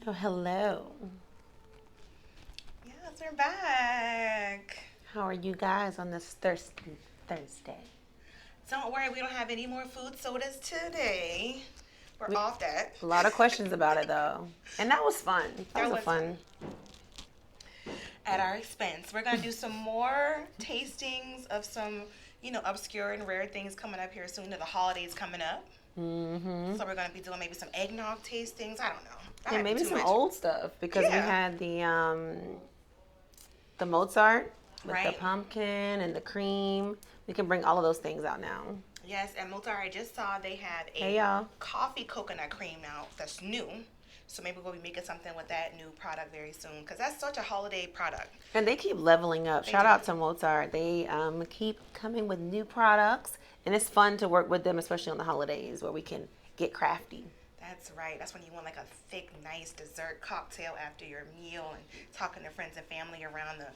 Oh, hello. Yes, we're back. How are you guys on this thirsty Thursday? Don't worry, we don't have any more food sodas today. We're We, off that. a lot of questions about it though, and that was fun. That was That a was fun. fun. At our expense. We're gonna do some more tastings of some, obscure and rare things coming up here soon. You know, the holidays coming up. Mm-hmm. So we're gonna be doing maybe some eggnog tastings. I don't know. That Yeah, might be maybe too some much. old stuff because we Yeah. had the Mozart with the Right. pumpkin and the cream. We can bring all of those things out now. Yes, and Motar, I just saw they have Hey a y'all. coffee coconut cream now that's new. So maybe we'll be making something with that new product very soon because that's such a holiday product. And they keep leveling up. They Shout do. out to Mozart. They keep coming with new products, and it's fun to work with them, especially on the holidays where we can get crafty. That's right. That's when you want like a thick, nice dessert cocktail after your meal and talking to friends and family around the,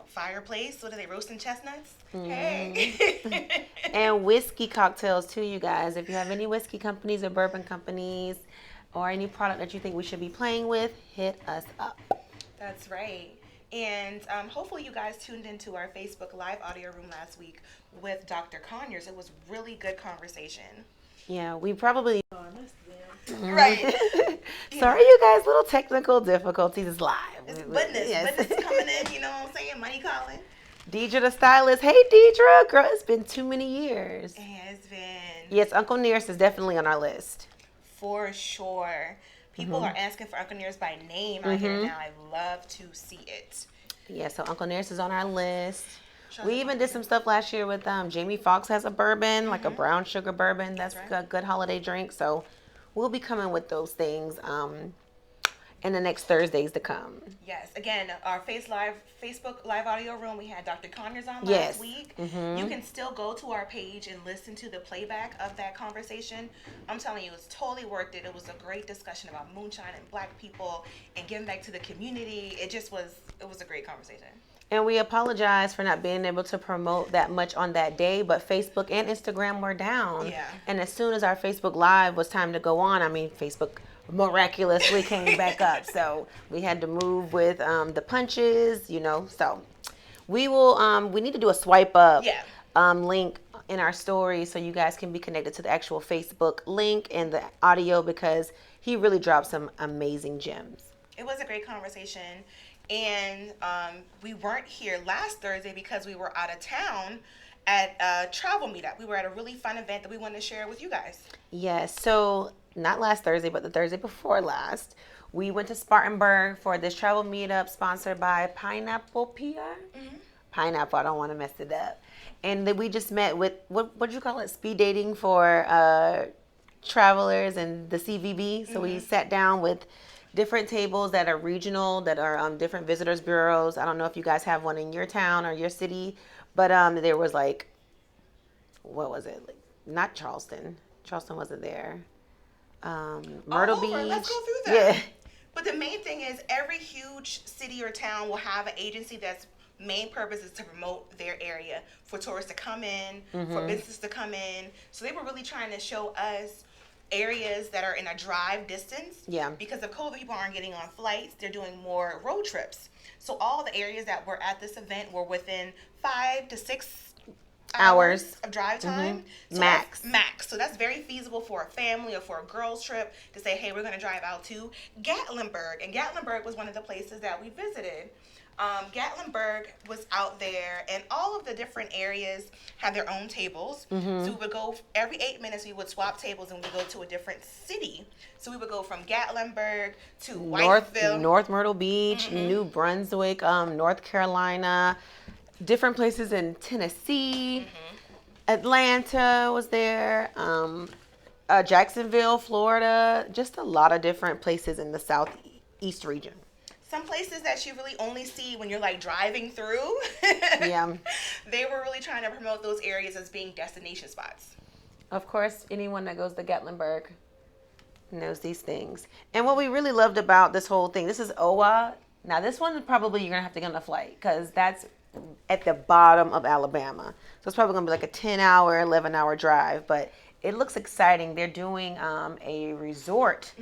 fireplace. What are they roasting chestnuts? Hey. And whiskey cocktails too, you guys. If you have any whiskey companies or bourbon companies or any product that you think we should be playing with, hit us up. That's right. And hopefully you guys tuned into our Facebook Live audio room last week with Dr. Conyers. It was really good conversation. Yeah, we probably. Right. Sorry, you guys. Little technical difficulties. It's live. It's business. Yes. Business coming in, you know what I'm saying? Money calling. Deidre the stylist. Hey, Deidre. Girl, it's been too many years. It has been. Yes, Uncle Nearest is definitely on our list. For sure. People are asking for Uncle Nearest by name out here now. I love to see it. Yeah, so Uncle Nearest is on our list. Shout We out even to did some stuff last year with Jamie Foxx has a bourbon, like a brown sugar bourbon. That's That's right. a good holiday drink. So we'll be coming with those things in the next Thursdays to come. Yes. Again, our Facebook Live audio room, we had Dr. Conyers on Yes. last week. You can still go to our page and listen to the playback of that conversation. I'm telling you, it's totally worth it. It was a great discussion about moonshine and black people and giving back to the community. It was a great conversation. And we apologize for not being able to promote that much on that day, but Facebook and Instagram were down. Yeah. And as soon as our Facebook Live was time to go on, Facebook miraculously came back up. So we had to move with the punches, So we need to do a swipe up Yeah. link in our story so you guys can be connected to the actual Facebook link and the audio because he really dropped some amazing gems. It was a great conversation. And we weren't here last Thursday because we were out of town at a travel meetup. We were at a really fun event that we wanted to share with you guys. Yes, so not last Thursday, but the Thursday before last, we went to Spartanburg for this travel meetup sponsored by Pineapple PR. Pineapple, I don't want to mess it up. And then we just met with, what'd you call it? Speed dating for travelers and the CVB. So we sat down with different tables that are regional, that are different visitors bureaus. I don't know if you guys have one in your town or your city, but there was what was it? Not Charleston. Charleston wasn't there. Myrtle Beach. Let's go through that. Yeah. But the main thing is every huge city or town will have an agency that's main purpose is to promote their area for tourists to come in, for businesses to come in. So they were really trying to show us areas that are in a drive distance. Yeah. Because of COVID, people aren't getting on flights. They're doing more road trips. So all the areas that were at this event were within 5 to 6 hours of drive time. So Max. Max. So that's very feasible for a family or for a girls trip to say, hey, we're going to drive out to Gatlinburg. And Gatlinburg was one of the places that we visited. Gatlinburg was out there, and all of the different areas had their own tables. So we would go every 8 minutes. We would swap tables, and we would go to a different city. So we would go from Gatlinburg to Whiteville, North Myrtle Beach, New Brunswick, North Carolina, different places in Tennessee. Atlanta was there. Jacksonville, Florida. Just a lot of different places in the southeast region. Some places that you really only see when you're like driving through. Yeah. They were really trying to promote those areas as being destination spots. Of course, anyone that goes to Gatlinburg knows these things. And what we really loved about this whole thing, this is OWA. Now, this one probably you're going to have to get on a flight because that's at the bottom of Alabama. So it's probably going to be like a 10-hour, 11-hour drive. But it looks exciting. They're doing a resort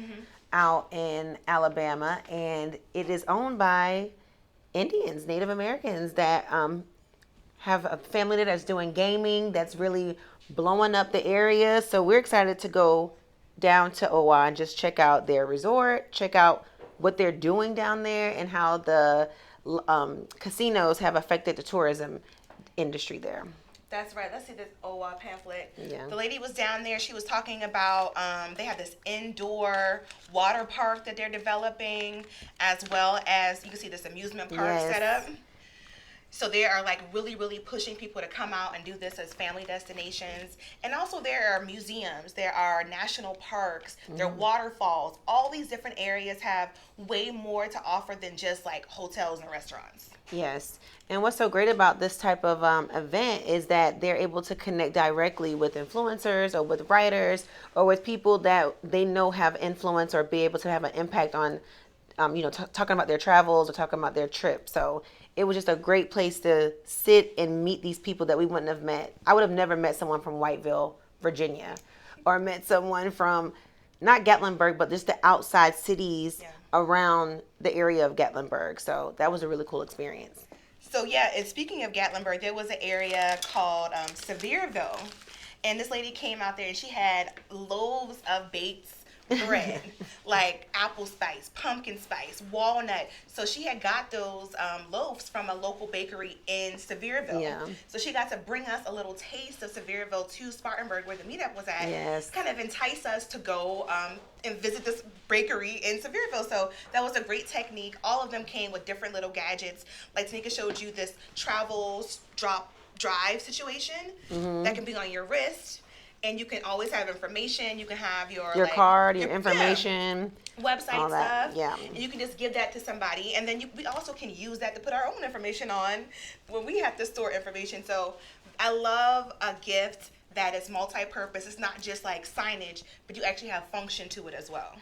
out in Alabama, and it is owned by Indians, Native Americans that have a family that's doing gaming that's really blowing up the area. So we're excited to go down to Owa and just check out their resort, check out what they're doing down there, and how the casinos have affected the tourism industry there. That's right. Let's see this OWA pamphlet. Yeah. The lady was down there. She was talking about they have this indoor water park that they're developing, as well as you can see this amusement park set up. So they are like really, really pushing people to come out and do this as family destinations. And also there are museums, there are national parks, there are waterfalls. All these different areas have way more to offer than just like hotels and restaurants. Yes. And what's so great about this type of event is that they're able to connect directly with influencers or with writers or with people that they know have influence or be able to have an impact on, talking about their travels or talking about their trip. So it was just a great place to sit and meet these people that we wouldn't have met. I would have never met someone from Whiteville, Virginia, or met someone from not Gatlinburg, but just the outside cities around the area of Gatlinburg. So that was a really cool experience. So yeah, and speaking of Gatlinburg, there was an area called Sevierville, and this lady came out there and she had loaves of baked bread, like apple spice, pumpkin spice, walnut. So she had got those loaves from a local bakery in Sevierville. Yeah. So she got to bring us a little taste of Sevierville to Spartanburg, where the meetup was at. Yes. Kind of entice us to go and visit this bakery in Sevierville. So that was a great technique. All of them came with different little gadgets. Like Tanika showed you this travel drive situation that can be on your wrist. And you can always have information. You can have your card, your information, website all that. stuff. Yeah. And you can just give that to somebody. And then we also can use that to put our own information on when we have to store information. So I love a gift that is multi-purpose. It's not just like signage, but you actually have function to it as well.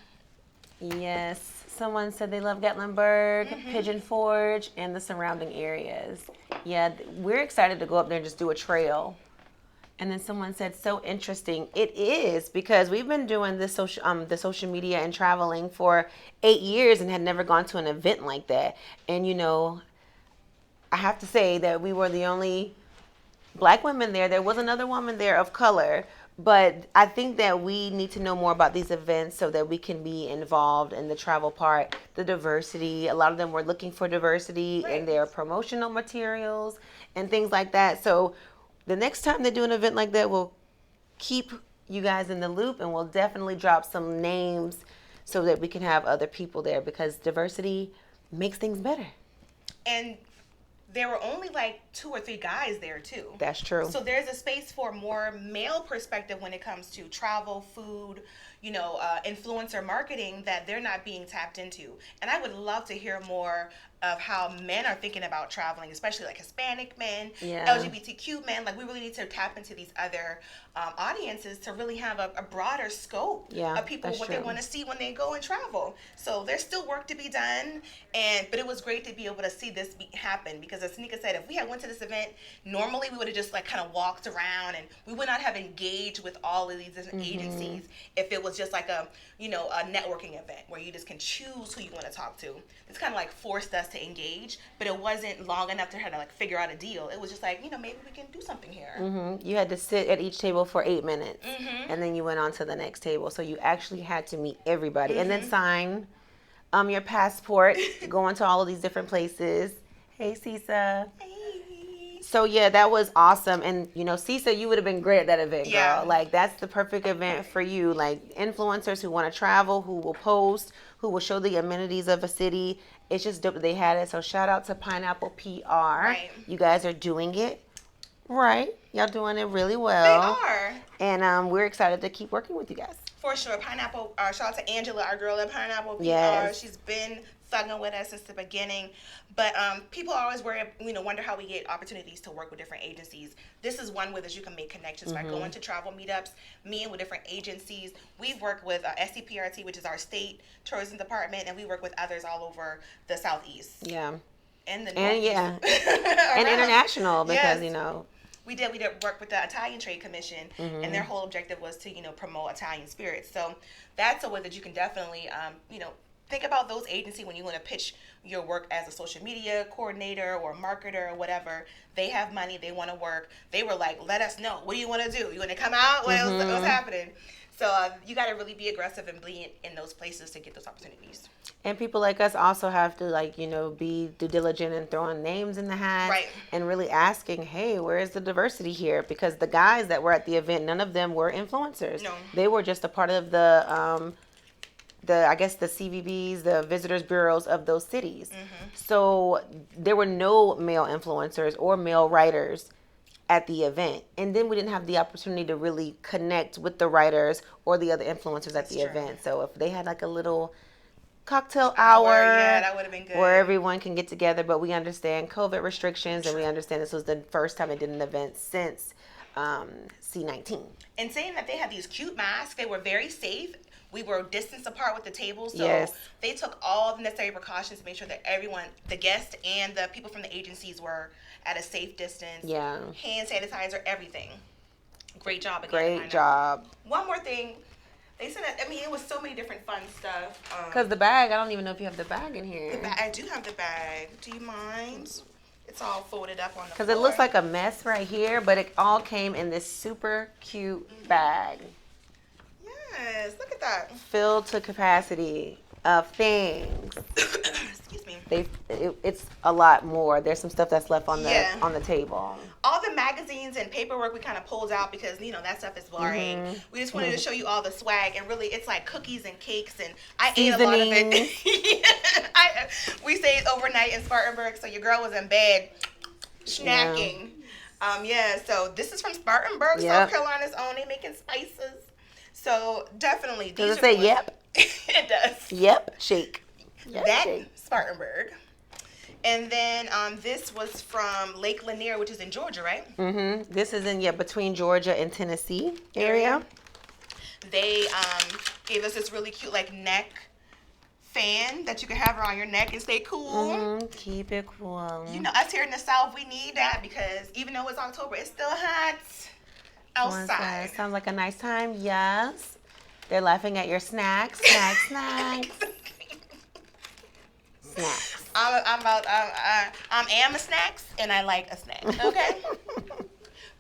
Yes. Someone said they love Gatlinburg, Pigeon Forge, and the surrounding areas. Yeah, we're excited to go up there and just do a trail. And then someone said, so interesting. It is, because we've been doing this the social media and traveling for 8 years and had never gone to an event like that. And, I have to say that we were the only Black women there. There was another woman there of color. But I think that we need to know more about these events so that we can be involved in the travel part, the diversity. A lot of them were looking for diversity in their promotional materials and things like that. So the next time they do an event like that, we'll keep you guys in the loop, and we'll definitely drop some names so that we can have other people there, because diversity makes things better. And there were only like 2 or 3 guys there too. That's true. So there's a space for more male perspective when it comes to travel, food, influencer marketing that they're not being tapped into. And I would love to hear more of how men are thinking about traveling, especially like Hispanic men, LGBTQ men. Like, we really need to tap into these other audiences to really have a broader scope of people, what they want to see when they go and travel. So there's still work to be done, but it was great to be able to see this happen, because as Tanika said, if we had went to this event, normally we would have just like kind of walked around and we would not have engaged with all of these different agencies if it was just like a networking event where you just can choose who you want to talk to. It's kind of like forced us to engage, but it wasn't long enough to kind of like figure out a deal. It was just like, maybe we can do something here. You had to sit at each table for 8 minutes, and then you went on to the next table. So you actually had to meet everybody and then sign your passport, go into all of these different places. Hey, Cisa. Hey. So yeah, that was awesome. And Cisa, you would have been great at that event, girl. Like, that's the perfect event for you. Like, influencers who want to travel, who will post, who will show the amenities of a city. It's just dope that they had it. So shout out to Pineapple PR. Right. You guys are doing it right. Y'all doing it really well. They are. And we're excited to keep working with you guys. For sure. Pineapple, shout out to Angela, our girl at Pineapple PR. Yes. She's been thugging with us since the beginning. But people always wonder how we get opportunities to work with different agencies. This is one way that you can make connections by going to travel meetups, meeting with different agencies. We work with SCPRT, which is our state tourism department, and we work with others all over the Southeast. Yeah. And the and Northeast. and international, because We did work with the Italian Trade Commission, and their whole objective was to, promote Italian spirits. So that's a way that you can definitely, think about those agencies when you want to pitch your work as a social media coordinator or marketer or whatever. They have money, they want to work. They were like, let us know. What do you want to do? You want to come out? What's happening? So you got to really be aggressive and be in those places to get those opportunities. And people like us also have to, be due diligent and throwing names in the hat. Right. And really asking, hey, where's the diversity here? Because the guys that were at the event, none of them were influencers. No. They were just a part of the CVBs, the visitors bureaus of those cities. So there were no male influencers or male writers at the event. And then we didn't have the opportunity to really connect with the writers or the other influencers at the event. So if they had like a little cocktail hour, yeah, that would have been good, where everyone can get together, but we understand COVID restrictions, and we understand this was the first time they did an event since C-19. And saying that they had these cute masks, they were very safe. We were distance apart with the tables, so Yes. they took all the necessary precautions to make sure that everyone, the guests and the people from the agencies, were at a safe distance. Yeah. Hand sanitizer, everything. Great job again. Great job. One more thing. They said that, it was so many different fun stuff. Because the bag, I don't even know if you have the bag in here. I do have the bag. Do you mind? It's all folded up on the floor. Because it looks like a mess right here, but it all came in this super cute bag. Yes, look at that. Filled to capacity of things. Excuse me. It's a lot more. There's some stuff that's left on the table. All the magazines and paperwork we kind of pulled out because, that stuff is boring. We just wanted to show you all the swag, and really it's like cookies and cakes, and I ate a lot of it. We stayed overnight in Spartanburg, so your girl was in bed snacking. So this is from Spartanburg, South Carolina's own. They making spices. So definitely. Does it say yep? It does. Yep, shake. Yep, that shake. Spartanburg. And then this was from Lake Lanier, which is in Georgia, right? This is in between Georgia and Tennessee area. They gave us this really cute neck fan that you can have around your neck and stay cool. Keep it cool. Us here in the South, we need that because even though it's October, it's still hot outside. Sounds like a nice time. Yes. They're laughing at your snacks. Snacks. I'm a snacks, and I like a snack. Okay.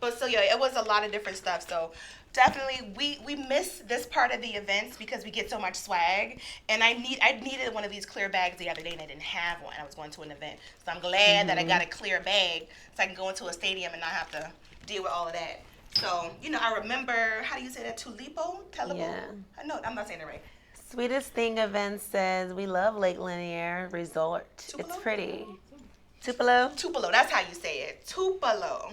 But so it was a lot of different stuff. So definitely we miss this part of the events because we get so much swag. And I needed one of these clear bags the other day, and I didn't have one. I was going to an event, so I'm glad that I got a clear bag so I can go into a stadium and not have to deal with all of that. So I remember, how do you say that? Tulipo? Yeah. No, I'm not saying it right. Sweetest Thing event says we love Lake Lanier Resort. Tupelo? It's pretty. Tupelo? Tupelo, that's how you say it. Tupelo.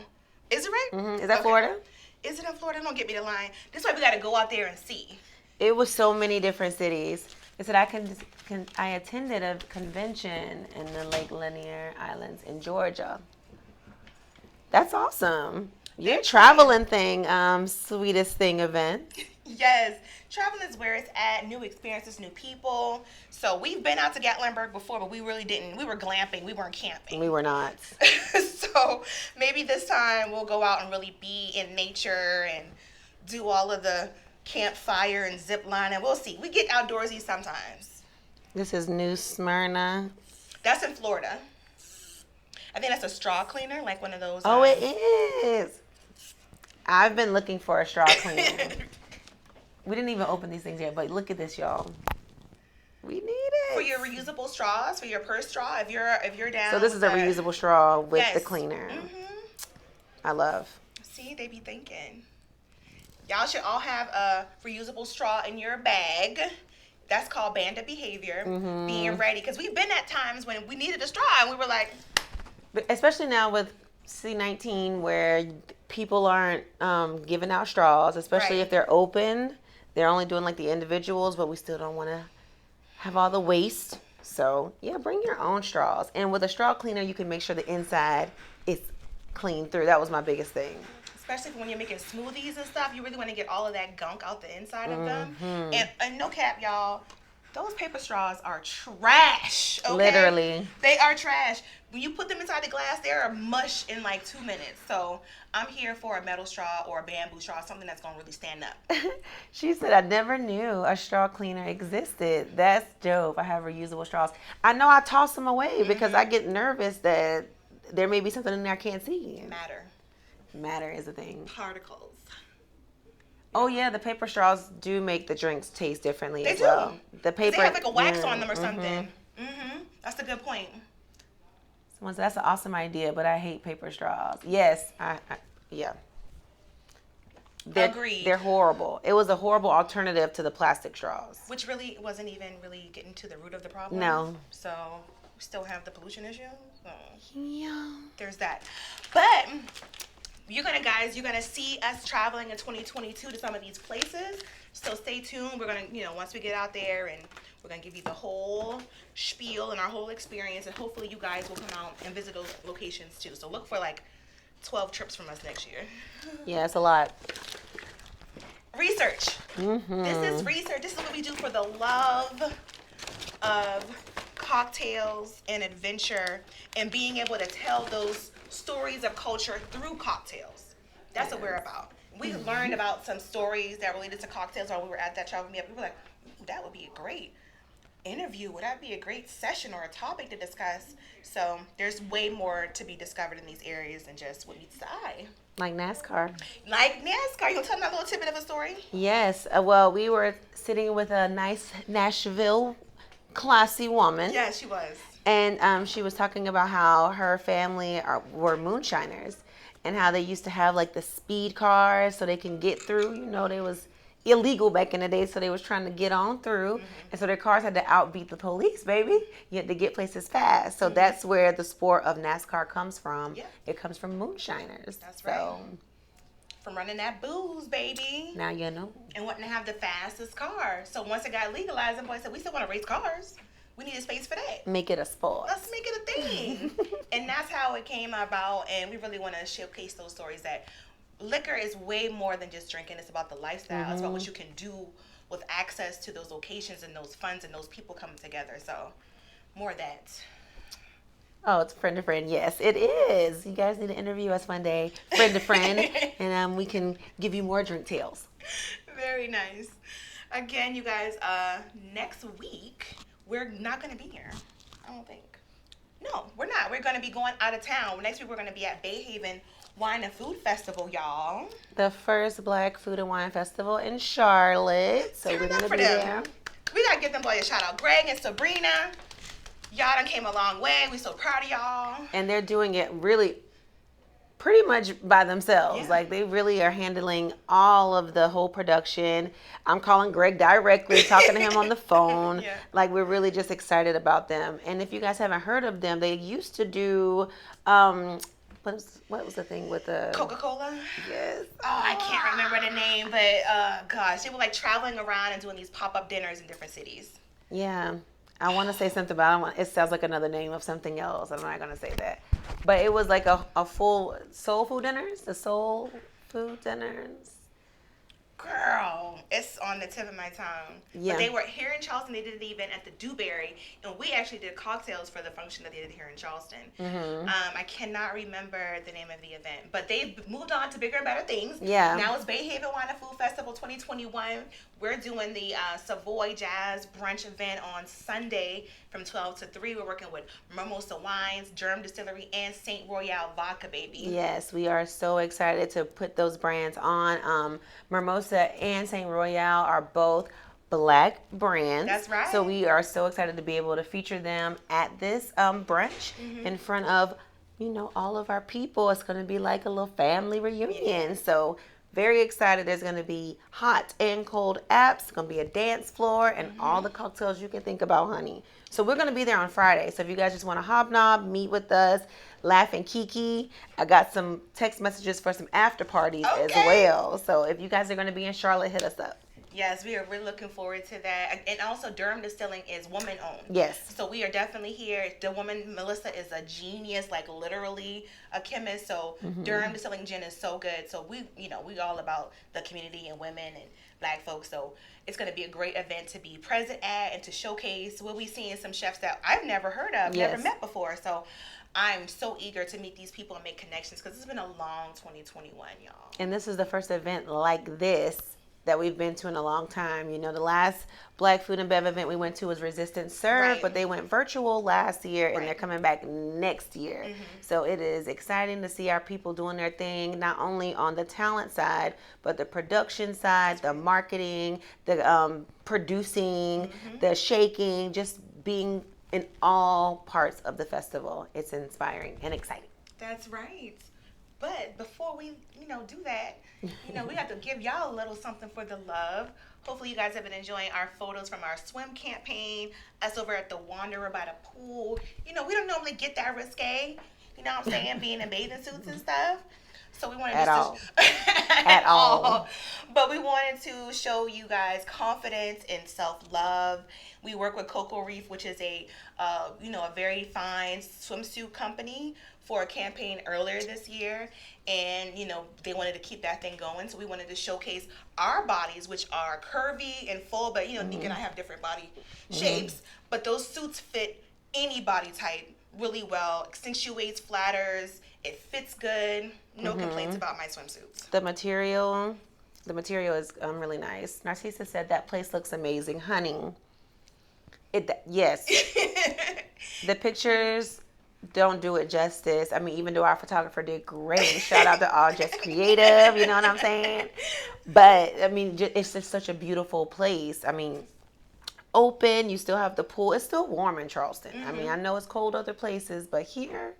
Is it right? Is that Florida? Is it in Florida? Don't get me the line. This way we got to go out there and see. It was so many different cities. It said I attended a convention in the Lake Lanier Islands in Georgia. That's awesome. Your traveling thing, Sweetest Thing event. Yes, travel is where it's at. New experiences, new people. So we've been out to Gatlinburg before, but we really didn't. We were glamping. We weren't camping. We were not. So maybe this time we'll go out and really be in nature and do all of the campfire and zip line, and we'll see. We get outdoorsy sometimes. This is New Smyrna. That's in Florida. I think that's a straw cleaner, like one of those. Oh, it is. I've been looking for a straw cleaner. We didn't even open these things yet, but look at this, y'all. We need it. For your reusable straws, for your purse straw, if you're down. So this is a reusable straw with the Yes. cleaner. I love. See, they be thinking. Y'all should all have a reusable straw in your bag. That's called bandit behavior. Being ready. Because we've been at times when we needed a straw and we were like. But especially now with C-19 where people aren't giving out straws, especially Right. if they're open. They're only doing like the individuals, but we still don't want to have all the waste. So, yeah, bring your own straws. And with a straw cleaner, you can make sure the inside is clean through. That was my biggest thing. Especially when you're making smoothies and stuff, you really want to get all of that gunk out the inside of them. And no cap, y'all, Those paper straws are trash. Okay? Literally. They are trash. When you put them inside the glass, they're mush in like 2 minutes. So I'm here for a metal straw or a bamboo straw, something that's going to really stand up. She said, I never knew a straw cleaner existed. That's dope. I have reusable straws. I know I toss them away because I get nervous that there may be something in there I can't see. Matter is a thing. Particles. Oh yeah, the paper straws do make the drinks taste differently They as do. well. The paper, they have like a wax on them or something. That's a good point. Someone said, that's an awesome idea, but I hate paper straws. Yes, yeah. Agreed. They're horrible. It was a horrible alternative to the plastic straws. Which really wasn't even really getting to the root of the problem. No. So we still have the pollution issue. Yeah. There's that. But you're gonna see us traveling in 2022 to some of these places. So stay tuned. We're gonna, once we get out there, and we're gonna give you the whole spiel and our whole experience, and hopefully you guys will come out and visit those locations too. So look for like 12 trips from us next year. Yeah, it's a lot. Research. This is research. This is what we do for the love of cocktails and adventure and being able to tell those stories of culture through cocktails. That's what we're about. We learned about some stories that related to cocktails while we were at that travel meetup. We were like, ooh, that would be a great interview. Would that be a great session or a topic to discuss? So there's way more to be discovered in these areas than just what meets the eye. Like NASCAR. Like NASCAR. You gonna tell me that little tidbit of a story? Yes. Well, we were sitting with a nice Nashville classy woman. Yeah, she was. And she was talking about how her family were moonshiners and how they used to have like the speed cars so they can get through. They was illegal back in the day, so they was trying to get on through. And so their cars had to outbeat the police, baby. You had to get places fast. So that's where the sport of NASCAR comes from. Yeah. It comes from moonshiners. That's right. From running that booze, baby. Now you know. And wanting to have the fastest car. So once it got legalized, the boys said, we still want to race cars. We need a space for that. Make it a sport. Let's make it a thing. And that's how it came about. And we really want to showcase those stories that liquor is way more than just drinking. It's about the lifestyle. It's about what you can do with access to those locations and those funds and those people coming together. So more of that. Oh, it's friend to friend. Yes, it is. You guys need to interview us one day, friend to friend, and we can give you more drink tales. Very nice. Again, you guys, next week, we're not going to be here. I don't think. No, we're not. We're going to be going out of town. Next week, we're going to be at Bay Haven Wine and Food Festival, y'all. The first Black Food and Wine Festival in Charlotte. So we're going to be there. We got to give them boys a shout out. Greg and Sabrina. Y'all done came a long way. We so proud of y'all. And they're doing it really pretty much by themselves. Yeah. Like they really are handling all of the whole production. I'm calling Greg directly, talking to him on the phone. Yeah. Like we're really just excited about them. And if you guys haven't heard of them, they used to do what was the thing with the Coca-Cola? Yes. Oh, I can't remember the name, but gosh, they were like traveling around and doing these pop-up dinners in different cities. Yeah. I want to say something, but it sounds like another name of something else. I'm not going to say that. But it was like a full soul food dinners, the soul food dinners. Girl, it's on the tip of my tongue. Yeah. But they were here in Charleston. They did an event at the Dewberry, and we actually did cocktails for the function that they did here in Charleston. Mm-hmm. I cannot remember the name of the event, but they've moved on to bigger and better things. Yeah. Now it's Bay Haven Wine and Food Festival 2021. We're doing the Savoy Jazz Brunch event on Sunday from 12 to 3. We're working with Mimosa Wines, Germ Distillery, and St. Royale Vodka, baby. Yes, we are so excited to put those brands on. Mimosa and St. Royale are both Black brands. That's right. So we are so excited to be able to feature them at this brunch in front of, all of our people. It's going to be like a little family reunion. Yeah. So very excited. There's going to be hot and cold apps. It's going to be a dance floor and all the cocktails you can think about, honey. So we're going to be there on Friday. So if you guys just want to hobnob, meet with us, laugh and kiki. I got some text messages for some after parties as well. So if you guys are going to be in Charlotte, hit us up. Yes, we're looking forward to that. And also Durham Distilling is woman owned. Yes. So we are definitely here. The woman Melissa is a genius, like literally a chemist. So Durham Distilling gin is so good. So we all about the community and women and black folks. So it's going to be a great event to be present at and to showcase. We'll be seeing some chefs that I've never heard of, Yes. never met before. So I'm so eager to meet these people and make connections because it's been a long 2021, y'all. And this is the first event like this that we've been to in a long time. You know, the last Black Food and Bev event we went to was Resistance Serve, Right. but they went virtual last year, and Right. they're coming back next year. So it is exciting to see our people doing their thing, not only on the talent side, but the production side, the marketing, the producing, the shaking, just being in all parts of the festival. It's inspiring and exciting. That's right. But before we, do that, we have to give y'all a little something for the love. Hopefully you guys have been enjoying our photos from our swim campaign, us over at the Wanderer by the pool. We don't normally get that risque, you know what I'm saying, being in bathing suits and stuff. So we wanted At to all. At all. But we wanted to show you guys confidence and self-love. We work with Cocoa Reef, which is a very fine swimsuit company for a campaign earlier this year. And, they wanted to keep that thing going. So we wanted to showcase our bodies, which are curvy and full. But, Nika and I have different body shapes. But those suits fit any body type really well. Accentuates, flatters. It fits good. No complaints about my swimsuits. The material is really nice. Narcissa said that place looks amazing. Honey, yes. The pictures don't do it justice. I mean, even though our photographer did great, shout out to All Just Creative, you know what I'm saying? But, I mean, it's just such a beautiful place. I mean, open, you still have the pool. It's still warm in Charleston. I mean, I know it's cold other places, but here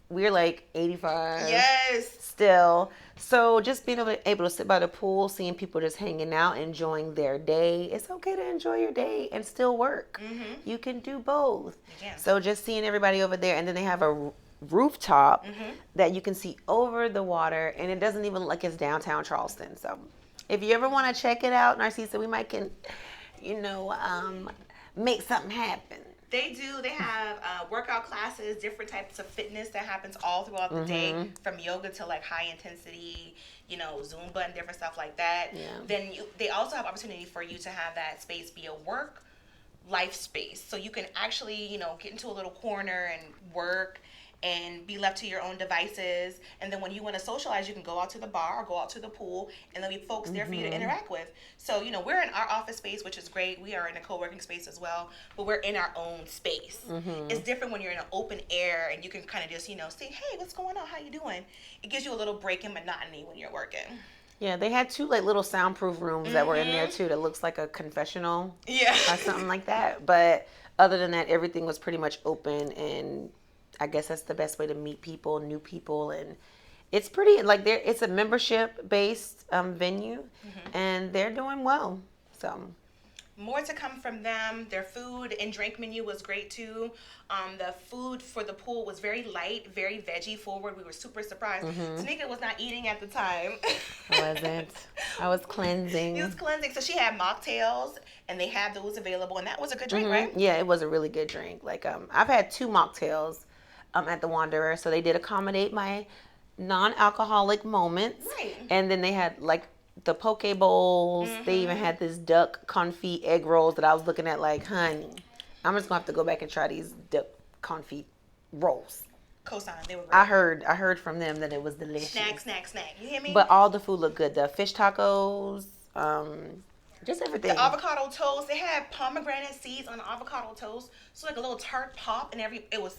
we're like 85. Yes. Still. So just being able to sit by the pool, seeing people just hanging out, enjoying their day. It's okay to enjoy your day and still work. You can do both. Yeah. So just seeing everybody over there, and then they have a rooftop that you can see over the water, and it doesn't even look like it's downtown Charleston. So if you ever want to check it out, Narcissa, we might can, make something happen. They do. They have workout classes, different types of fitness that happens all throughout the day, from yoga to like high intensity, Zumba and different stuff like that. Yeah. Then they also have opportunity for you to have that space be a work life space. So you can actually, get into a little corner and work and be left to your own devices. And then when you want to socialize, you can go out to the bar or go out to the pool, and there'll be folks there for you to interact with. So, we're in our office space, which is great. We are in a co-working space as well, but we're in our own space. It's different when you're in an open air and you can kind of just, say, hey, what's going on? How you doing? It gives you a little break in monotony when you're working. Yeah, they had two like little soundproof rooms that were in there too that looks like a confessional. Yeah. Or something like that. But other than that, everything was pretty much open, and I guess that's the best way to meet people, new people, and it's pretty like it's a membership based venue, and they're doing well. So more to come from them. Their food and drink menu was great too. The food for the pool was very light, very veggie forward. We were super surprised. Tanika was not eating at the time. I wasn't. I was cleansing. He was cleansing. So she had mocktails, and they had those available, and that was a good drink, right? Yeah, it was a really good drink. Like I've had 2 mocktails at the Wanderer, so they did accommodate my non-alcoholic moments. Right. And then they had like the poke bowls. They even had this duck confit egg rolls that I was looking at like, honey, I'm just gonna have to go back and try these duck confit rolls. Cosign, they were great. I heard from them that it was delicious. Snack. You hear me? But all the food looked good. The fish tacos, just everything. The avocado toast. They had pomegranate seeds on the avocado toast, so like a little tart pop, and it was.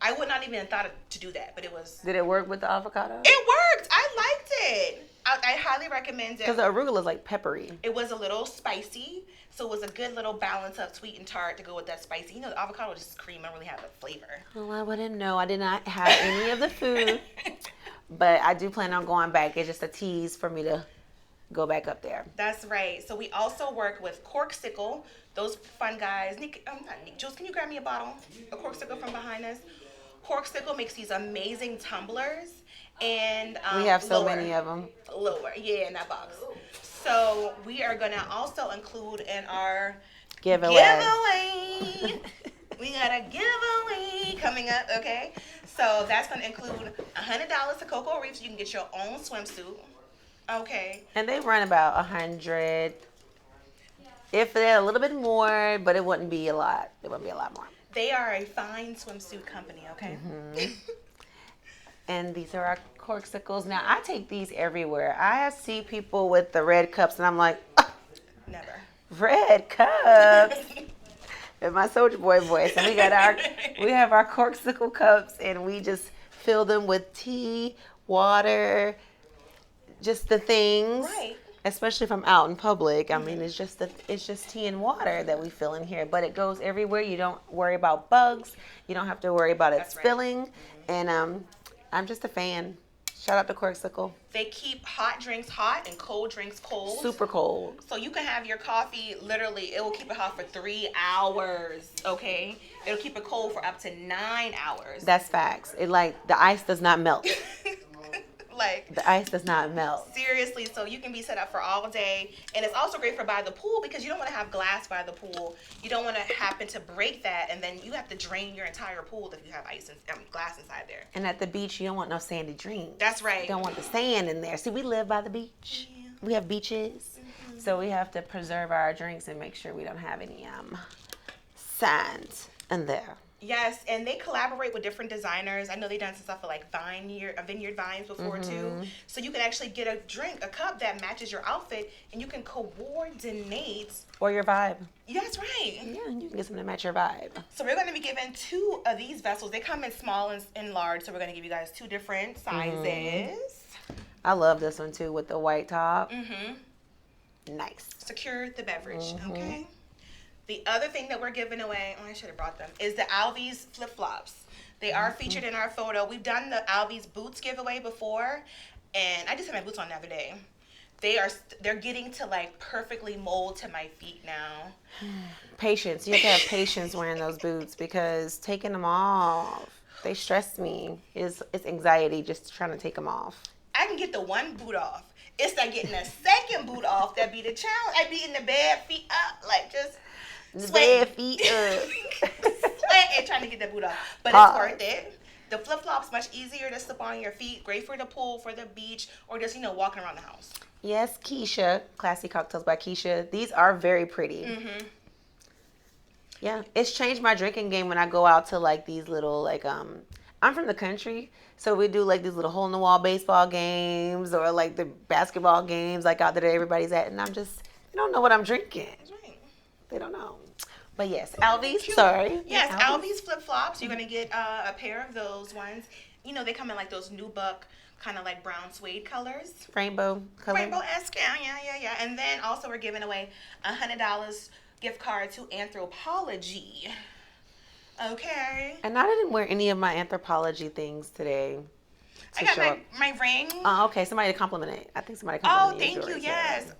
I would not even have thought to do that, but it was. Did it work with the avocado? It worked. I liked it. I highly recommend it. Because the arugula is like peppery. It was a little spicy, so it was a good little balance of sweet and tart to go with that spicy. The avocado just cream. I don't really have a flavor. Well, I wouldn't know. I did not have any of the food, but I do plan on going back. It's just a tease for me to go back up there. That's right. So we also work with Corksicle. Those fun guys. Jules, can you grab me a bottle? A Corksicle from behind us. Corksicle makes these amazing tumblers, and we have so many of them. Lower, yeah, in that box. So we are gonna also include in our Giveaway. We got a giveaway coming up, okay? So that's gonna include $100 to Cocoa Reef, so you can get your own swimsuit. Okay. And they run about 100. If they're a little bit more, but it wouldn't be a lot. It wouldn't be a lot more. They are a fine swimsuit company, okay? Mm-hmm. And these are our corksicles. Now, I take these everywhere. I see people with the red cups, and I'm like, oh, never. Red cups. In my Soulja Boy voice. And we have our corksicle cups, and we just fill them with tea, water, just the things. Right. Especially if I'm out in public. I mean, it's just tea and water that we fill in here, but it goes everywhere. You don't worry about bugs. You don't have to worry about it spilling. And I'm just a fan. Shout out to Corksicle. They keep hot drinks hot and cold drinks cold. Super cold. So you can have your coffee, literally, it will keep it hot for 3 hours, okay? It'll keep it cold for up to 9 hours. That's facts. The ice does not melt. Like, the ice does not melt. Seriously, so you can be set up for all day. And it's also great for by the pool because you don't want to have glass by the pool. You don't want to happen to break that, and then you have to drain your entire pool if you have glass inside there. And at the beach, you don't want no sandy drinks. That's right. You don't want the sand in there. See, we live by the beach. Yeah. We have beaches. Mm-hmm. So we have to preserve our drinks and make sure we don't have any sand in there. Yes, and they collaborate with different designers. I know they've done some stuff for like Vineyard Vines before too. So you can actually get a cup that matches your outfit, and you can coordinate. Or your vibe. That's right. Yeah, and you can get something to match your vibe. So we're going to be giving 2 of these vessels. They come in small and large, so we're going to give you guys 2 different sizes. I love this one too with the white top. Nice. Secure the beverage, okay? The other thing that we're giving away, I should have brought them, is the Alvey's flip-flops. They are featured in our photo. We've done the Alvey's boots giveaway before, and I just had my boots on the other day. They're getting to like perfectly mold to my feet now. Patience. You have to have patience wearing those boots because taking them off, they stress me. It's anxiety just trying to take them off. I can get the one boot off. It's like getting a second boot off that be the challenge. I be in the bed, feet up, like just bare feet up. Sweating trying to get that boot off. But it's worth it. The flip-flops much easier to slip on your feet. Great for the pool, for the beach, or just, walking around the house. Yes, Keisha. Classy Cocktails by Keisha. These are very pretty. Yeah, it's changed my drinking game when I go out to like these little I'm from the country, so we do like these little hole-in-the-wall baseball games or like the basketball games like out there that everybody's at, and they don't know what I'm drinking. They don't know. But yes, Alvey's, sorry. Yes, Alvey's flip-flops. You're going to get a pair of those ones. They come in like those nubuck, kind of like brown suede colors. Rainbow color. Rainbow-esque, yeah. And then also we're giving away $100 gift card to Anthropology. Okay. And I didn't wear any of my Anthropology things today. I got my ring. Oh, okay. Somebody complimented it. I think somebody complimented it. Oh, thank you, yes.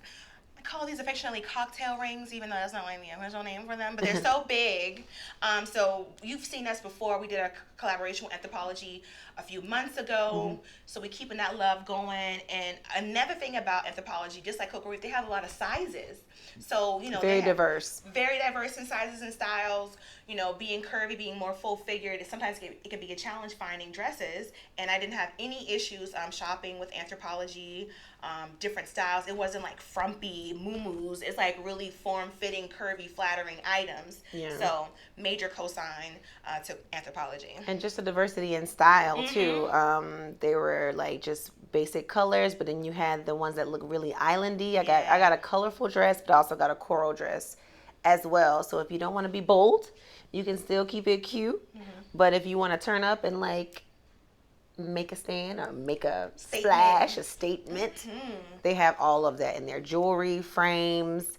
I call these affectionately cocktail rings, even though that's not like the original name for them, but they're so big. So you've seen us before. We did a collaboration with Anthropology a few months ago. So we're keeping that love going. And another thing about Anthropology, just like Cocoa Reef, they have a lot of sizes. So, very diverse. Very diverse in sizes and styles. Being curvy, being more full-figured, sometimes it can be a challenge finding dresses. And I didn't have any issues shopping with Anthropology, different styles. It wasn't like frumpy muumuus. It's like really form-fitting, curvy, flattering items. Yeah. So major cosign to Anthropology. And just a diversity in style too. They were like just basic colors, but then you had the ones that look really islandy. I got a colorful dress, but I also got a coral dress as well. So if you don't want to be bold, you can still keep it cute. But if you want to turn up and like make a stand or make a splash, a statement, they have all of that in there. Jewelry, frames,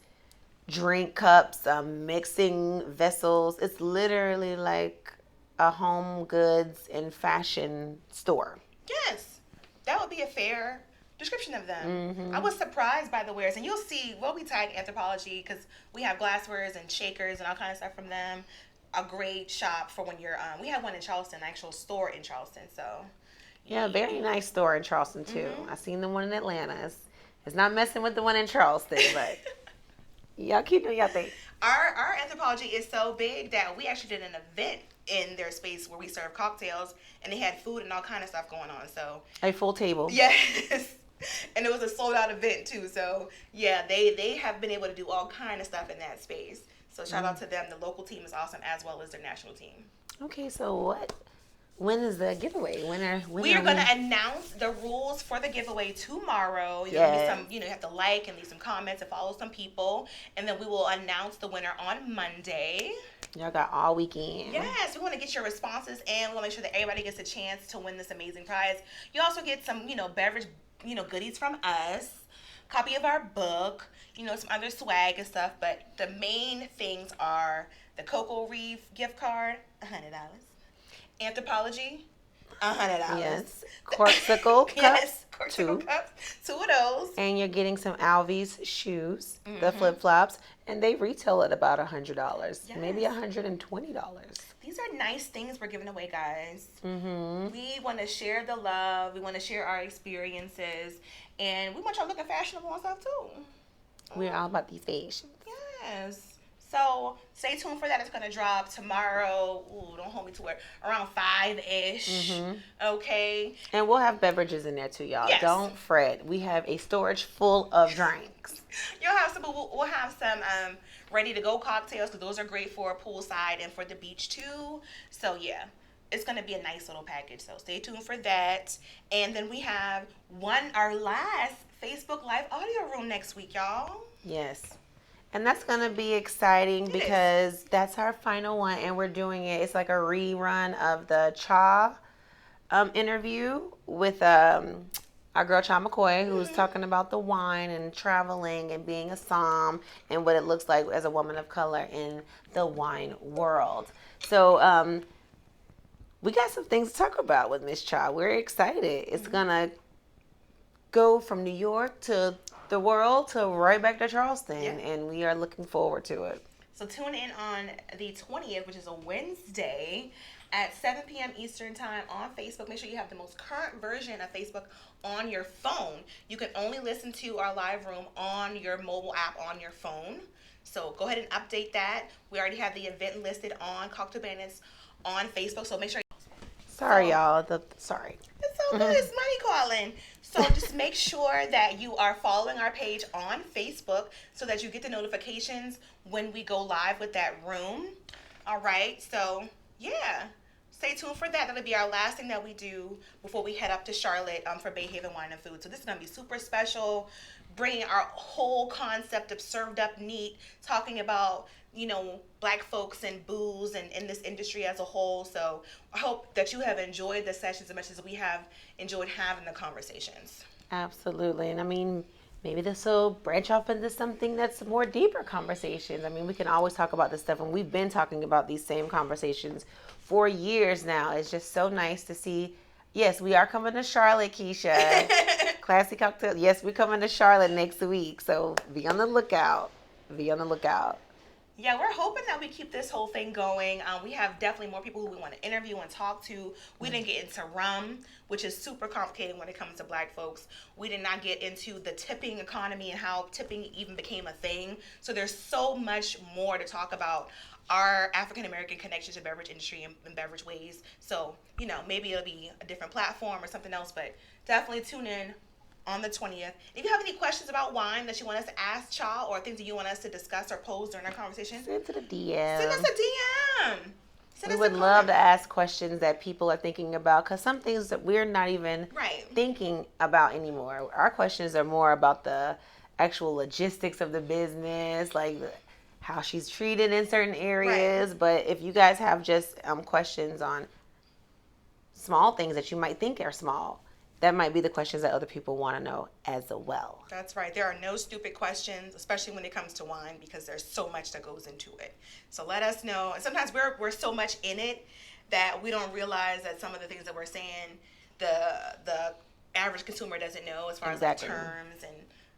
drink cups, mixing vessels. It's literally like a home goods and fashion store. Yes, that would be a fair description of them. I was surprised by the wares, and you'll see, we'll be tagging Anthropology because we have glasswares and shakers and all kinds of stuff from them. A great shop for when you're, we have one in Charleston, an actual store in Charleston, so. Yeah, very nice store in Charleston too. I seen the one in Atlanta. It's not messing with the one in Charleston, but y'all keep doing y'all thing. Our anthropology is so big that we actually did an event in their space where we served cocktails and they had food and all kind of stuff going on. So A full table. yes. And it was a sold out event too. So yeah, they have been able to do all kind of stuff in that space. So shout out to them. The local team is awesome as well as their national team. Okay, so when is the giveaway? We are going to announce the rules for the giveaway tomorrow. You're going to be some, you have to like and leave some comments and follow some people. And then we will announce the winner on Monday. Y'all got all weekend. Yes, we want to get your responses and we want to make sure that everybody gets a chance to win this amazing prize. You also get some, beverage, goodies from us, copy of our book, some other swag and stuff. But the main things are the Cocoa Reef gift card, $100. Anthropology, $100. Yes. Corksicle cup. Yes, Corksicle cups. 2 of those. And you're getting some Alvey's shoes, the flip-flops, and they retail at about $100, maybe $120. These are nice things we're giving away, guys. We want to share the love. We want to share our experiences. And we want y'all looking fashionable and stuff, too. We're all about these fashions. Yes. So stay tuned for that. It's going to drop tomorrow. Ooh, don't hold me to it. Around 5-ish. Okay. And we'll have beverages in there too, y'all. Yes. Don't fret. We have a storage full of drinks. You'll have some. We'll have some ready to go cocktails because those are great for poolside and for the beach too. So yeah, it's going to be a nice little package. So stay tuned for that. And then we have our last Facebook Live audio room next week, y'all. Yes. And that's going to be exciting because that's our final one, and we're doing it. It's like a rerun of the Cha interview with our girl Cha McCoy, who's talking about the wine and traveling and being a som and what it looks like as a woman of color in the wine world. So we got some things to talk about with Miss Cha. We're excited. It's going to go from New York to the world to right back to Charleston, and we are looking forward to it. So tune in on the 20th, which is a Wednesday, at 7 p.m. Eastern Time on Facebook. Make sure you have the most current version of Facebook on your phone. You can only listen to our live room on your mobile app on your phone. So go ahead and update that. We already have the event listed on Cocktail Bandits on Facebook, so make sure. Sorry, y'all. Sorry. It's so good. It's money calling. So just make sure that you are following our page on Facebook so that you get the notifications when we go live with that room. All right. So, yeah. Stay tuned for that. That'll be our last thing that we do before we head up to Charlotte for Bay Haven Wine and Food. So this is going to be super special, bringing our whole concept of served up neat, talking about, Black folks and booze and in this industry as a whole. So I hope that you have enjoyed the sessions as much as we have enjoyed having the conversations. Absolutely. And I mean, maybe this will branch off into something that's more deeper conversations. I mean, we can always talk about this stuff, and we've been talking about these same conversations for years now. It's just so nice to see. Yes, we are coming to Charlotte, Keisha. Classy Cocktail. Yes, we're coming to Charlotte next week. So be on the lookout. Yeah, we're hoping that we keep this whole thing going. We have definitely more people who we want to interview and talk to. We didn't get into rum, which is super complicated when it comes to Black folks. We did not get into the tipping economy and how tipping even became a thing. So there's so much more to talk about our African-American connection to beverage industry and beverage ways. So, maybe it'll be a different platform or something else, but definitely tune in on the 20th. If you have any questions about wine that you want us to ask Cha or things that you want us to discuss or pose during our conversation, Send to the DM. Send us a DM. We would love to ask questions that people are thinking about, because some things that we're not even thinking about anymore. Our questions are more about the actual logistics of the business, like how she's treated in certain areas. But if you guys have just questions on small things that you might think are small, that might be the questions that other people want to know as well. That's right. There are no stupid questions, especially when it comes to wine, because there's so much that goes into it. So let us know. And sometimes we're so much in it that we don't realize that some of the things that we're saying, the average consumer doesn't know, as far as like terms and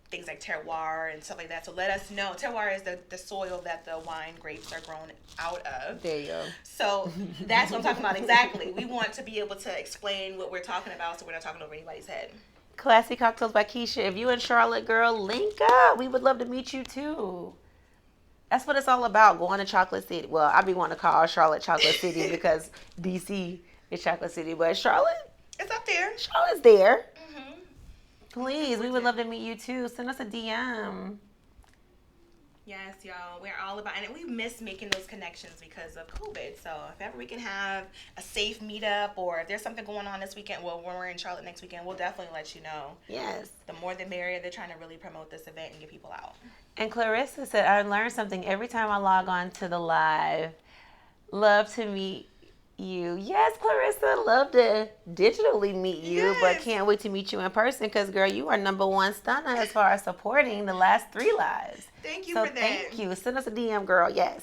things like terroir and stuff like that. So let us know. Terroir is the soil that the wine grapes are grown out of. There you go. So that's what I'm talking about exactly. We want to be able to explain what we're talking about so we're not talking over anybody's head. Classy Cocktails by Keisha. If you in Charlotte, girl, link up. We would love to meet you too. That's what it's all about, going to Chocolate City. Well, I be wanting to call Charlotte Chocolate City because DC is Chocolate City, but Charlotte, It's up there. Charlotte's there. Mm-hmm. Please, we would love to meet you too. Send us a DM. Yes, y'all. We're all about, and we miss making those connections because of COVID. So if ever we can have a safe meetup, or if there's something going on this weekend, well, when we're in Charlotte next weekend, we'll definitely let you know. Yes. The more the merrier. They're trying to really promote this event and get people out. And Clarissa said, I learned something every time I log on to the live. Love to meet you. Yes, Clarissa, love to digitally meet you, but can't wait to meet you in person because, girl, you are number one stunner as far as supporting the last 3 lives. Thank you so for that. Thank you. Send us a DM, girl. Yes.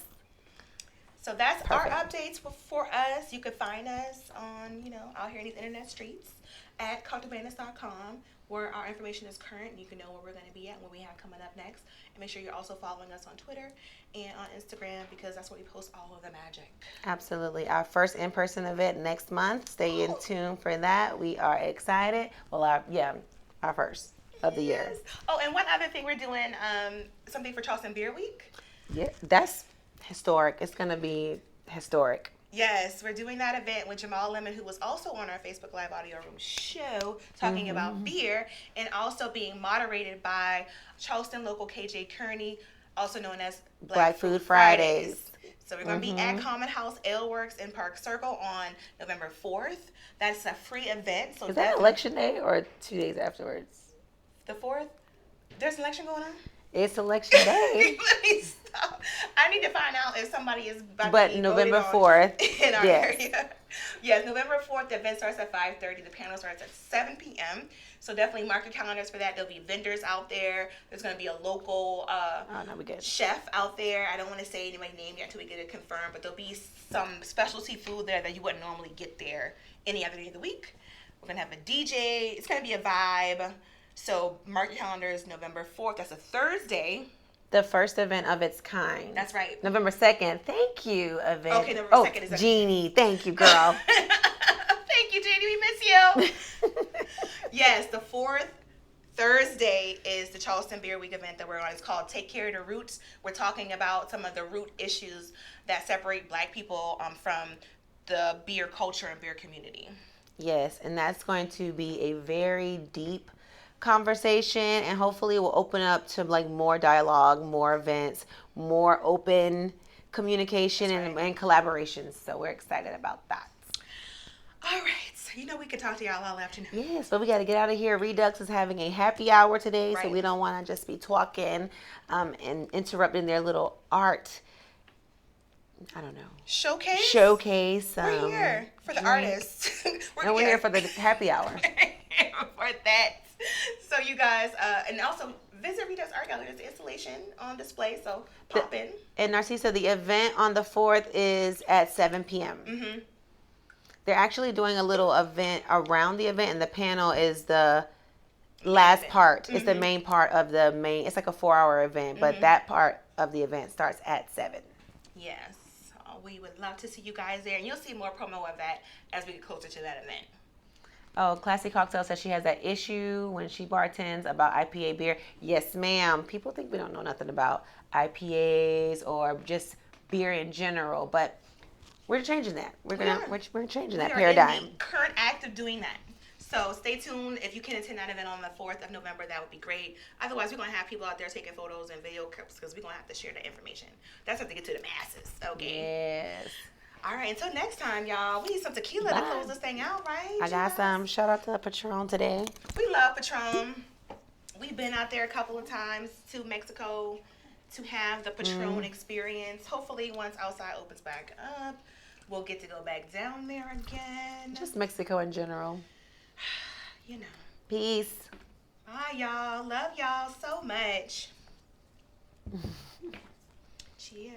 So that's our updates for us. You can find us on, out here in these internet streets at cocktailbandits.com, where our information is current. You can know where we're going to be at and what we have coming up next. And make sure you're also following us on Twitter and on Instagram, because that's where we post all of the magic. Absolutely. Our first in-person event next month. Stay in tune for that. We are excited. Well, our first of the year. Oh, and one other thing, we're doing something for Charleston Beer Week. Yeah, that's historic. It's going to be historic. Yes, we're doing that event with Jamal Lemon, who was also on our Facebook Live Audio Room show talking about beer, and also being moderated by Charleston local KJ Kearney, also known as Black Food Fridays. So we're going to be at Common House Ale Works in Park Circle on November 4th. That's a free event. So is that election day or 2 days afterwards? The 4th? There's an election going on? It's election day. Let me stop. I need to find out if somebody is about but November 4th in our area. Yes, November 4th, the event starts at 5:30. The panel starts at 7 p.m. So definitely mark your calendars for that. There'll be vendors out there. There's going to be a local chef out there. I don't want to say anybody's name yet until we get it confirmed, but there'll be some specialty food there that you wouldn't normally get there any other day of the week. We're going to have a DJ. It's going to be a vibe. So mark your calendars, November 4th. That's a Thursday. The first event of its kind. That's right. November 2nd. Thank you, event. Okay, November 2nd is Jeannie. Thank you, girl. Thank you, Jeannie. We miss you. Yes, the 4th Thursday is the Charleston Beer Week event that we're on. It's called Take Care of the Roots. We're talking about some of the root issues that separate Black people from the beer culture and beer community. Yes, and that's going to be a very deep conversation, and hopefully it will open up to like more dialogue, more events, more open communication and collaborations. So we're excited about that. All right. We could talk to y'all all afternoon. Yes, but we got to get out of here. Redux is having a happy hour today, so we don't want to just be talking and interrupting their little art. I don't know. Showcase. We're here for the artists. We're here for the happy hour. For that. So you guys, and also visit Redux Art Gallery. There's the installation on display, so pop in. And Narcissa, the event on the 4th is at 7 p.m. Mm-hmm. They're actually doing a little event around the event, and the panel is the last part. It's the main part of the main. It's like a 4-hour event, but that part of the event starts at 7. Yes. We would love to see you guys there, and you'll see more promo of that as we get closer to that event. Oh, Classy Cocktail says she has that issue when she bartends about IPA beer. Yes, ma'am. People think we don't know nothing about IPAs or just beer in general, but we're changing that. We're changing that paradigm. In the current act of doing that. So stay tuned. If you can attend that event on the 4th of November, that would be great. Otherwise, we're going to have people out there taking photos and video clips because we're going to have to share the information. That's something to get to the masses. Okay. Yes. All right. Until next time, y'all. We need some tequila to close this thing out, right? I got some. Shout out to Patron today. We love Patron. We've been out there a couple of times to Mexico to have the Patron experience. Hopefully, once outside opens back up, we'll get to go back down there again. Just Mexico in general. Peace. Bye, y'all. Love y'all so much. Cheers.